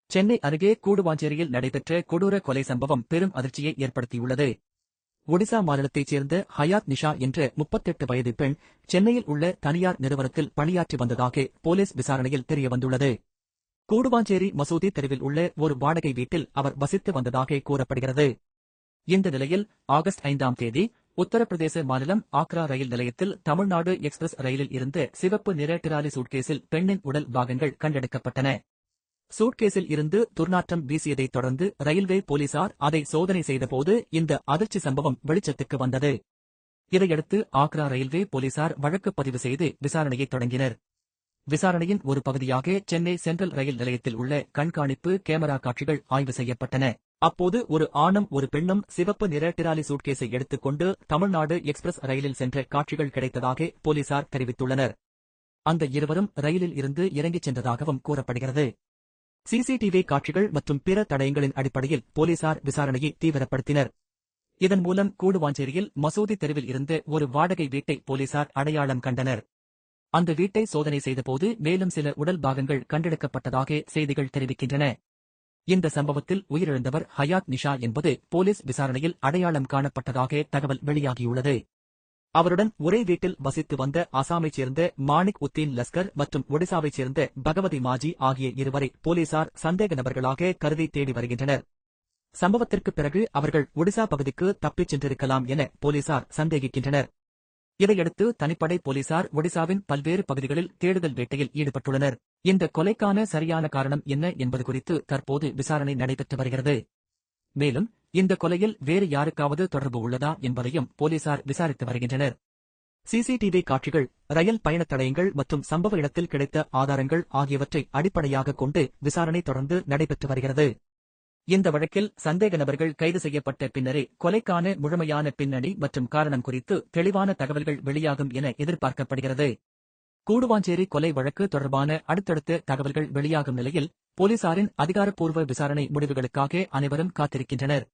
சென்னை அருகே கூடுவாஞ்சேரியில் நடைபெற்ற கொடூர கொலை சம்பவம் பெரும் அதிர்ச்சியை ஏற்படுத்தியுள்ளது. ஒடிசா மாநிலத்தைச் சேர்ந்த ஹயாத் நிஷா என்ற 38 வயது பெண் சென்னையில் உள்ள தனியார் நிறுவனத்தில் பணியாற்றி வந்ததாக போலீஸ் விசாரணையில் தெரியவந்துள்ளது. கூடுவாஞ்சேரி மசூதி தெருவில் உள்ள ஒரு வாடகை வீட்டில் அவர் வசித்து வந்ததாக கூறப்படுகிறது. இந்த நிலையில் ஆகஸ்ட் 5ஆம் தேதி உத்தரப்பிரதேச மாநிலம் ஆக்ரா ரயில் நிலையத்தில் தமிழ்நாடு எக்ஸ்பிரஸ் ரயிலில் இருந்த சிவப்பு நிற டிராலி சூட்கேஸில் பெண்ணின் உடல் பாகங்கள் கண்டெடுக்கப்பட்டன. சூட்கேஸில் இருந்து துர்நாற்றம் வீசியதைத் தொடர்ந்து ரயில்வே போலீசார் அதை சோதனை செய்தபோது இந்த அதிர்ச்சி சம்பவம் வெளிச்சத்துக்கு வந்தது. இதையடுத்து ஆக்ரா ரயில்வே போலீசார் வழக்கு பதிவு செய்து விசாரணையை தொடங்கினர். விசாரணையின் ஒரு பகுதியாக சென்னை சென்ட்ரல் ரயில் நிலையத்தில் உள்ள கண்காணிப்பு கேமரா காட்சிகள் ஆய்வு செய்யப்பட்டன. அப்போது ஒரு ஆணும் ஒரு பெண்ணும் சிவப்பு நிற டிராலி சூட்கேஸை எடுத்துக்கொண்டு தமிழ்நாடு எக்ஸ்பிரஸ் ரயிலில் சென்ற காட்சிகள் கிடைத்ததாக போலீசார் தெரிவித்துள்ளனர். அந்த இருவரும் ரயிலில் இருந்து இறங்கிச் சென்றதாகவும் கூறப்படுகிறது. சிசிடிவி காட்சிகள் மற்றும் பிற தடயங்களின் அடிப்படையில் போலீசார் விசாரணையை தீவிரப்படுத்தினர். இதன் மூலம் கூடுவாஞ்சேரியில் மசூதி தெருவில் இருந்த ஒரு வாடகை வீட்டை போலீசார் அடையாளம் கண்டனர். அந்த வீட்டை சோதனை செய்தபோது மேலும் சில உடல் பாகங்கள் கண்டெடுக்கப்பட்டதாக செய்திகள் தெரிவிக்கின்றன. இந்த சம்பவத்தில் உயிரிழந்தவர் ஹயாத் நிஷா என்பது போலீஸ் விசாரணையில் அடையாளம் காணப்பட்டதாக தகவல் வெளியாகியுள்ளது. அவருடன் ஒரே வீட்டில் வசித்து வந்த அசாமைச் சேர்ந்த மாணிக் உத்தீன் லஸ்கர் மற்றும் ஒடிசாவைச் சேர்ந்த பகவதி மாஜி ஆகிய இருவரை போலீசார் சந்தேக நபர்களாக கருதி தேடி வருகின்றனர். சம்பவத்திற்கு பிறகு அவர்கள் ஒடிசா பகுதிக்கு தப்பிச் சென்றிருக்கலாம் என போலீசார் சந்தேகிக்கின்றனர். இதையடுத்து தனிப்படை போலீசார் ஒடிசாவின் பல்வேறு பகுதிகளில் தேடுதல் வேட்டையில் ஈடுபட்டுள்ளனர். இந்த கொலைக்கான சரியான காரணம் என்ன என்பது குறித்து தற்போது விசாரணை நடைபெற்று வருகிறது. மேலும் இந்த கொலையில் வேறு யாருக்காவது தொடர்பு உள்ளதா என்பதையும் போலீசார் விசாரித்து வருகின்றனர். சிசிடிவி காட்சிகள், ரயில் பயணத் தடயங்கள் மற்றும் சம்பவ இடத்தில் கிடைத்த ஆதாரங்கள் ஆகியவற்றை அடிப்படையாகக் கொண்டு விசாரணை தொடர்ந்து நடைபெற்று வருகிறது. இந்த வழக்கில் சந்தேக நபர்கள் கைது செய்யப்பட்ட பின்னரே கொலைக்கான முழுமையான பின்னணி மற்றும் காரணம் குறித்து தெளிவான தகவல்கள் வெளியாகும் என எதிர்பார்க்கப்படுகிறது. கூடுவாஞ்சேரி கொலை வழக்கு தொடர்பான அடுத்தடுத்த தகவல்கள் வெளியாகும் நிலையில் போலீசாரின் அதிகாரப்பூர்வ விசாரணை முடிவுகளுக்காக அனைவரும் காத்திருக்கின்றனர்.